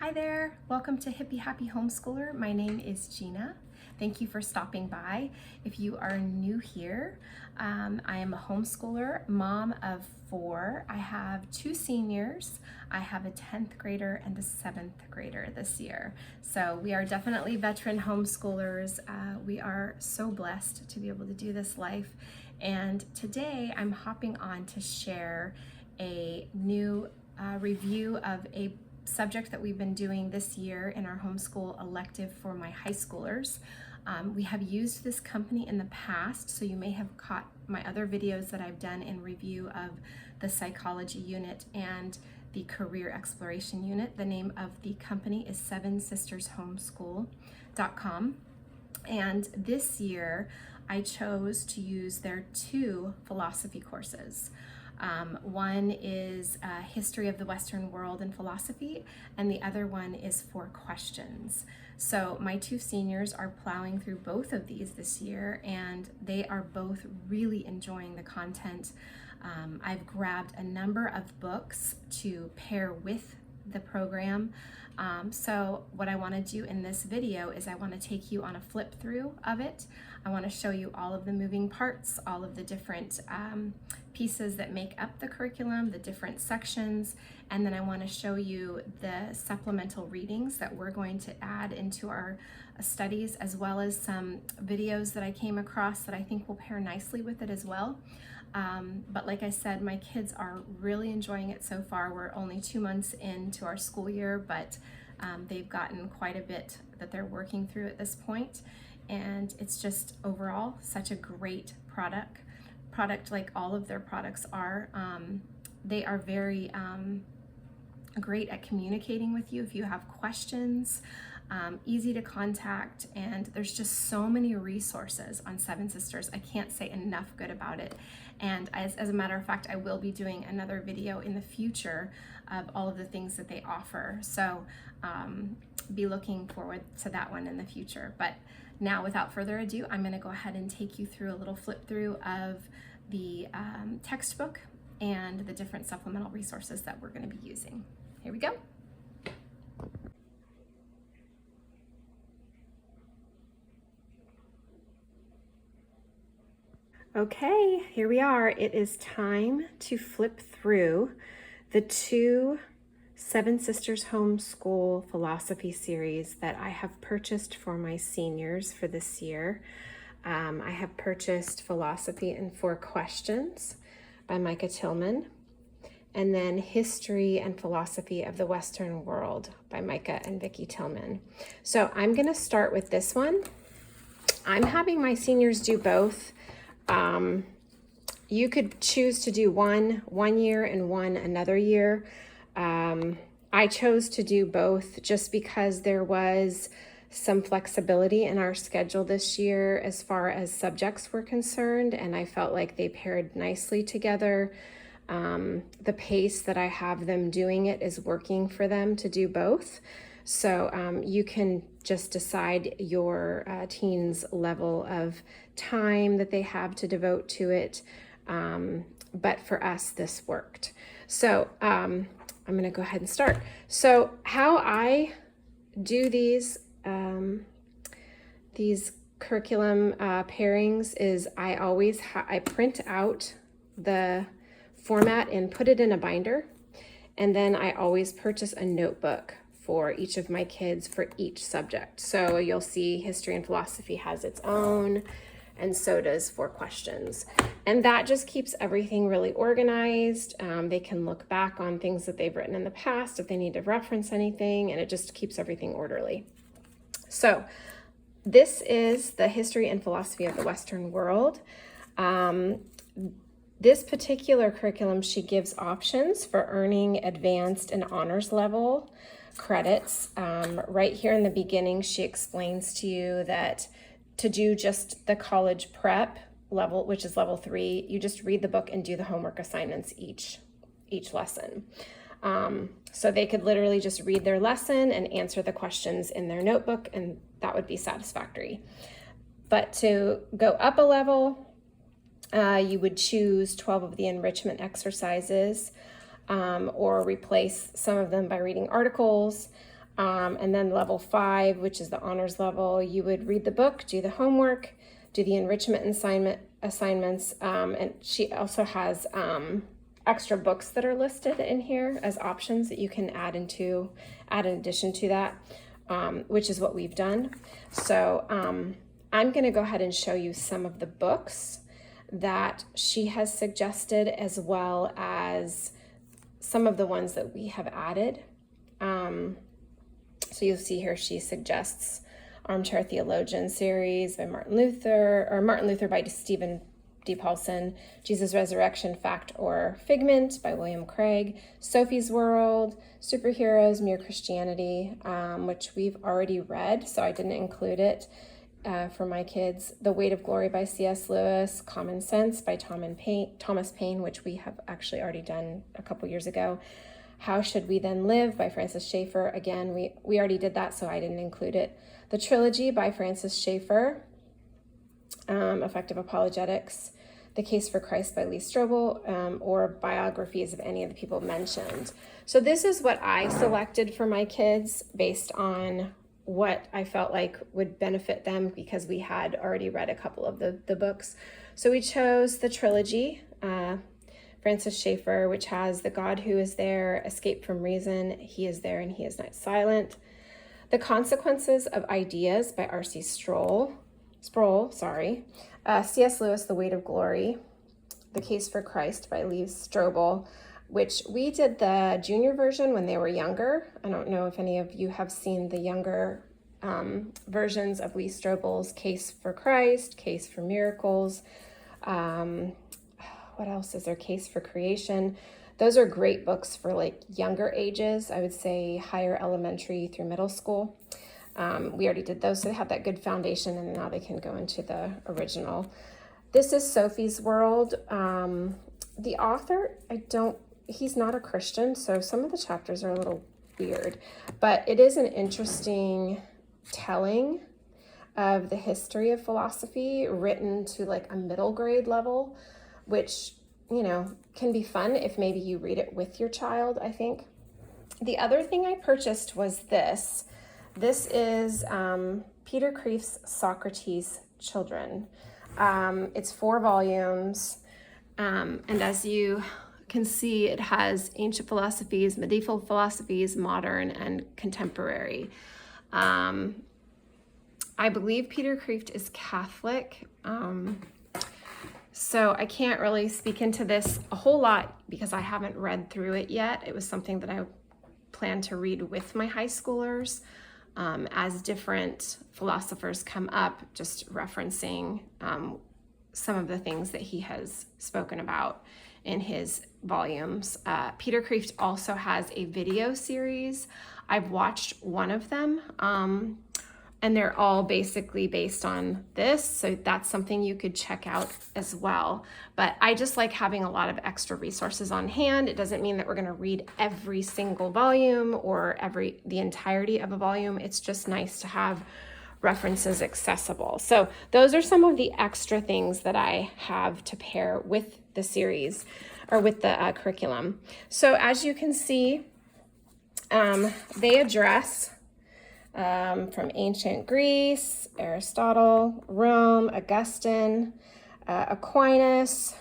Hi there, welcome to Hippie Happy Homeschooler. My name is Gina. Thank you for stopping by. If you are new here, I am a homeschooler, mom of 4. I have 2 seniors. I have a 10th grader and a 7th grader this year. So we are definitely veteran homeschoolers. We are so blessed to be able to do this life. And today I'm hopping on to share a new review of a subject that we've been doing this year in our homeschool elective for my high schoolers. We have used this company in the past, so you may have caught my other videos that I've done in review of the psychology unit and the career exploration unit. The name of the company is 7sistershomeschool.com. And this year I chose to use their 2 philosophy courses. One is History of the Western World and Philosophy, and the other one is 4 questions. So my 2 seniors are plowing through both of these this year, and they are both really enjoying the content. I've grabbed a number of books to pair with the program. So what I want to do in this video is I want to take you on a flip through of it. I want to show you all of the moving parts, all of the different pieces that make up the curriculum, the different sections, and then I want to show you the supplemental readings that we're going to add into our studies, as well as some videos that I came across that I think will pair nicely with it as well. But like I said, my kids are really enjoying it so far. We're only 2 months into our school year, but they've gotten quite a bit that they're working through at this point. And it's just overall such a great product like all of their products are. They are very great at communicating with you if you have questions. Easy to contact, and there's just so many resources on 7 Sisters. I can't say enough good about it. And as a matter of fact, I will be doing another video in the future of all of the things that they offer. So be looking forward to that one in the future. But now, without further ado, I'm going to go ahead and take you through a little flip through of the textbook and the different supplemental resources that we're going to be using. Here we go. Okay, here we are. It is time to flip through the 2 7 Sisters Homeschool philosophy series that I have purchased for my seniors for this year. I have purchased Philosophy in 4 Questions by Micah Tillman, and then History and Philosophy of the Western World by Micah and Vicki Tillman. So I'm going to start with this one. I'm having my seniors do both. You could choose to do one year and one another year. I chose to do both just because there was some flexibility in our schedule this year as far as subjects were concerned, and I felt like they paired nicely together. The pace that I have them doing it is working for them to do both. So you can just decide your teens' level of time that they have to devote to it. But for us, this worked. So I'm going to go ahead and start. So how I do these curriculum pairings is I always I print out the format and put it in a binder, and then I always purchase a notebook for each of my kids for each subject. So you'll see History and Philosophy has its own, and so does 4 Questions. And that just keeps everything really organized. They can look back on things that they've written in the past if they need to reference anything, and it just keeps everything orderly. So this is the History and Philosophy of the Western World. This particular curriculum, she gives options for earning advanced and honors level credits. Right here in the beginning, she explains to you that to do just the college prep level, which is level 3, you just read the book and do the homework assignments each lesson. So they could literally just read their lesson and answer the questions in their notebook, and that would be satisfactory. But to go up a level, you would choose 12 of the enrichment exercises, or replace some of them by reading articles. And then level 5, which is the honors level, you would read the book, do the homework, do the enrichment assignments. And she also has extra books that are listed in here as options that you can add in addition to that, which is what we've done. So I'm going to go ahead and show you some of the books that she has suggested, as well as some of the ones that we have added. So you'll see here she suggests Armchair Theologian series by Martin Luther by Stephen D. Paulson, Jesus Resurrection, Fact or Figment by William Craig, Sophie's World, Superheroes, Mere Christianity, which we've already read, so I didn't include it for my kids, The Weight of Glory by C.S. Lewis, Common Sense by Thomas Paine, which we have actually already done a couple years ago, How Should We Then Live by Francis Schaeffer. Again, we already did that, so I didn't include it. The Trilogy by Francis Schaeffer, Effective Apologetics, The Case for Christ by Lee Strobel, or biographies of any of the people mentioned. So this is what I selected for my kids based on what I felt like would benefit them, because we had already read a couple of the books. So we chose the Trilogy, Francis Schaeffer, which has The God Who Is There, Escape from Reason, He Is There and He Is Not Silent. The Consequences of Ideas by R.C. Sproul, C.S. Lewis, The Weight of Glory, The Case for Christ by Lee Strobel, which we did the junior version when they were younger. I don't know if any of you have seen the younger versions of Lee Strobel's Case for Christ, Case for Miracles. What else is there? Case for Creation. Those are great books for like younger ages. I would say higher elementary through middle school. We already did those, so they have that good foundation, and now they can go into the original. This is Sophie's World. The author, he's not a Christian, so some of the chapters are a little weird, but it is an interesting telling of the history of philosophy written to like a middle grade level, which, can be fun if maybe you read it with your child, I think. The other thing I purchased was this. This is Peter Kreeft's Socrates' Children. It's 4 volumes, and as you can see, it has ancient philosophies, medieval philosophies, modern, and contemporary. I believe Peter Kreeft is Catholic, so I can't really speak into this a whole lot because I haven't read through it yet. It was something that I plan to read with my high schoolers as different philosophers come up, just referencing some of the things that he has spoken about in his volumes. Peter Kreeft also has a video series. I've watched one of them, and they're all basically based on this, so that's something you could check out as well. But I just like having a lot of extra resources on hand. It doesn't mean that we're gonna read every single volume or the entirety of a volume. It's just nice to have references accessible. So those are some of the extra things that I have to pair with the series, or with the curriculum. So as you can see, they address from ancient Greece, Aristotle, Rome, Augustine, Aquinas,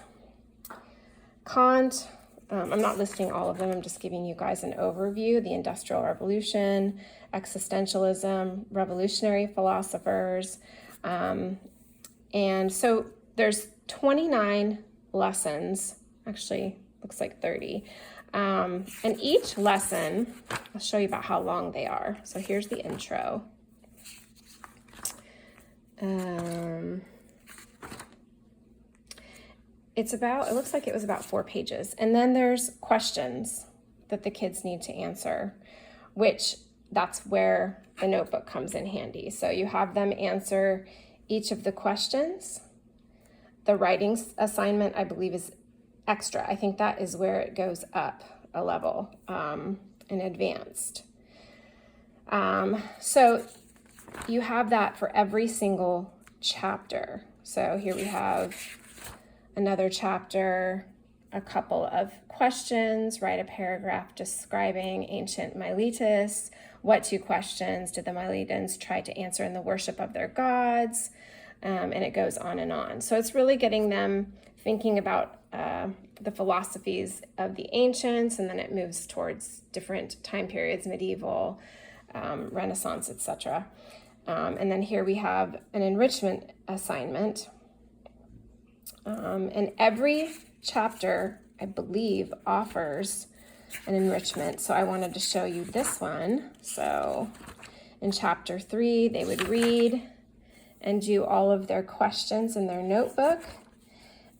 Kant. I'm not listing all of them, I'm just giving you guys an overview. The Industrial Revolution, existentialism, revolutionary philosophers. And so there's 29 lessons, actually looks like 30. And each lesson, I'll show you about how long they are. So here's the intro. It looks like it was about 4 pages. And then there's questions that the kids need to answer, which that's where the notebook comes in handy. So you have them answer each of the questions. The writing assignment, I believe, is extra. I think that is where it goes up a level in advanced. So you have that for every single chapter. So here we have another chapter, a couple of questions, write a paragraph describing ancient Miletus. What two questions did the Miletans try to answer in the worship of their gods? And it goes on and on. So it's really getting them thinking about the philosophies of the ancients, and then it moves towards different time periods, medieval, Renaissance, etc. And then here we have an enrichment assignment. And every chapter, I believe, offers an enrichment. So I wanted to show you this one. So in chapter 3, they would read and do all of their questions in their notebook.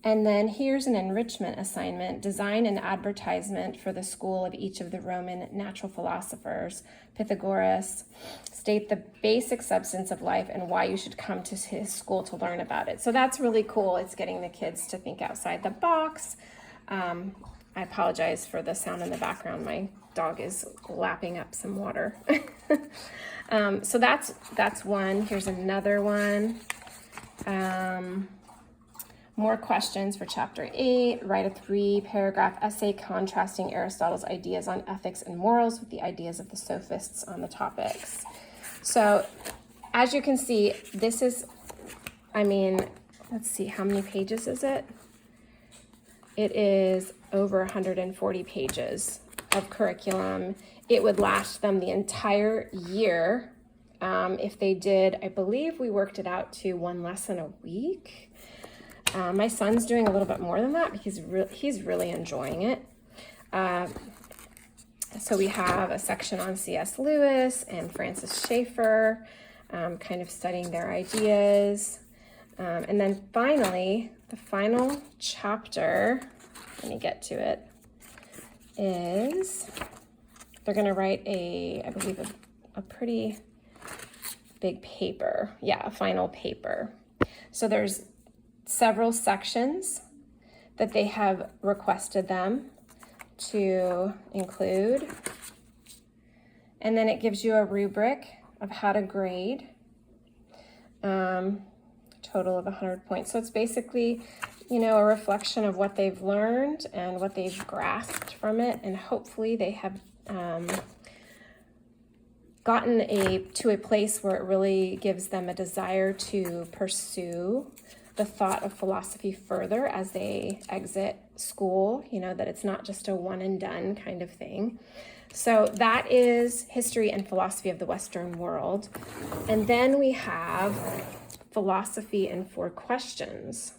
And then here's an enrichment assignment: design an advertisement for the school of each of the Roman natural philosophers, Pythagoras, state the basic substance of life and why you should come to his school to learn about it. So that's really cool. It's getting the kids to think outside the box. I apologize for the sound in the background. My dog is lapping up some water. So that's one. Here's another one. More questions for chapter 8. Write a 3-paragraph essay contrasting Aristotle's ideas on ethics and morals with the ideas of the sophists on the topics. So as you can see, this is, let's see, how many pages is it? It is over 140 pages of curriculum. It would last them the entire year. If they did, I believe we worked it out to 1 lesson a week. My son's doing a little bit more than that because he's really enjoying it. So we have a section on C.S. Lewis and Francis Schaeffer, kind of studying their ideas. And then finally, the final chapter, let me get to it, is they're going to write I believe a pretty big paper. Yeah, a final paper. So there's several sections that they have requested them to include. And then it gives you a rubric of how to grade, total of 100 points. So it's basically, a reflection of what they've learned and what they've grasped from it. And hopefully they have gotten to a place where it really gives them a desire to pursue the thought of philosophy further as they exit school, that it's not just a one and done kind of thing. So that is history and philosophy of the Western world. And then we have philosophy in 4 questions,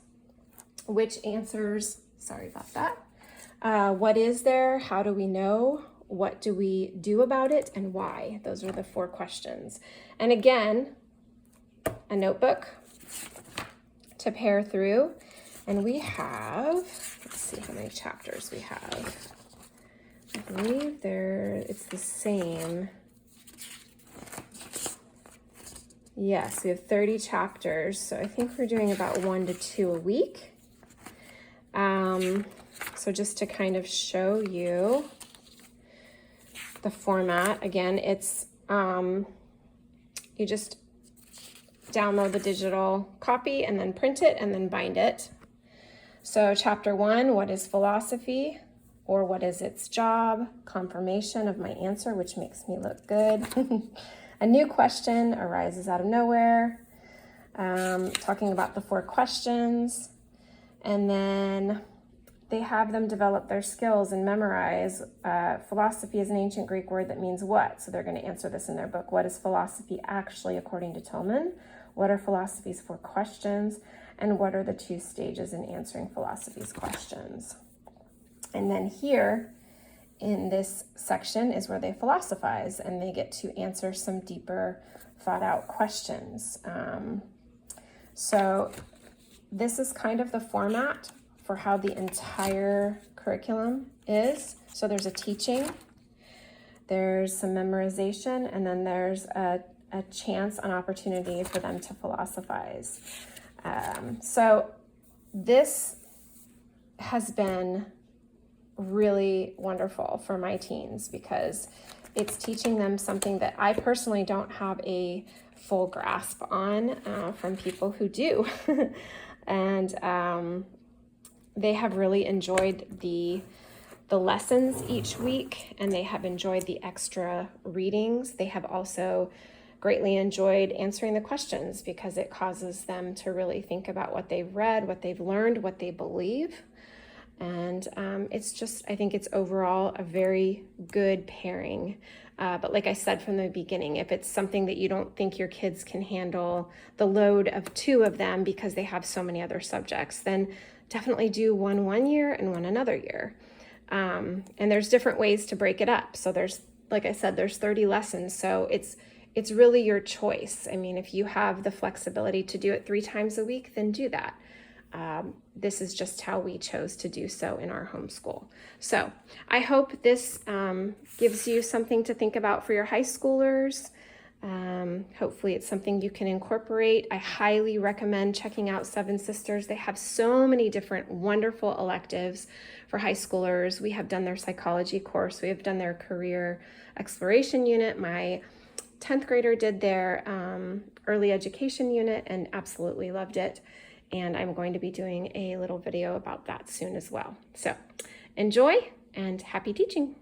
which answers, sorry about that, what is there, how do we know, what do we do about it, and why? Those are the 4 questions. And again, a notebook to pair through. And we have, let's see how many chapters we have. I believe it's the same. Yes, we have 30 chapters. So I think we're doing about 1 to 2 a week. So just to kind of show you the format, again, it's, you just download the digital copy and then print it and then bind it. So chapter 1, what is philosophy, or what is its job? Confirmation of my answer, which makes me look good. A new question arises out of nowhere. Talking about the 4 questions. And then they have them develop their skills and memorize. Philosophy is an ancient Greek word that means what? So they're going to answer this in their book. What is philosophy actually, according to Tillman? What are philosophy's 4 questions? And what are the 2 stages in answering philosophy's questions? And then here in this section is where they philosophize, and they get to answer some deeper thought out questions. So this is kind of the format for how the entire curriculum is. So there's a teaching, there's some memorization, and then there's a chance, an opportunity for them to philosophize. So this has been really wonderful for my teens because it's teaching them something that I personally don't have a full grasp on from people who do. And they have really enjoyed the lessons each week, and they have enjoyed the extra readings. They have also greatly enjoyed answering the questions because it causes them to really think about what they've read, what they've learned, what they believe. And it's just, I think it's overall a very good pairing. But like I said from the beginning, if it's something that you don't think your kids can handle the load of 2 of them because they have so many other subjects, then definitely do one year and one another year. And there's different ways to break it up. So there's, like I said, there's 30 lessons. So it's really your choice. I mean, if you have the flexibility to do it 3 times a week, then do that. This is just how we chose to do so in our homeschool. So I hope this gives you something to think about for your high schoolers. Hopefully it's something you can incorporate. I highly recommend checking out Seven Sisters. They have so many different wonderful electives for high schoolers. We have done their psychology course. We have done their career exploration unit. My 10th grader did their early education unit and absolutely loved it. And I'm going to be doing a little video about that soon as well. So enjoy and happy teaching.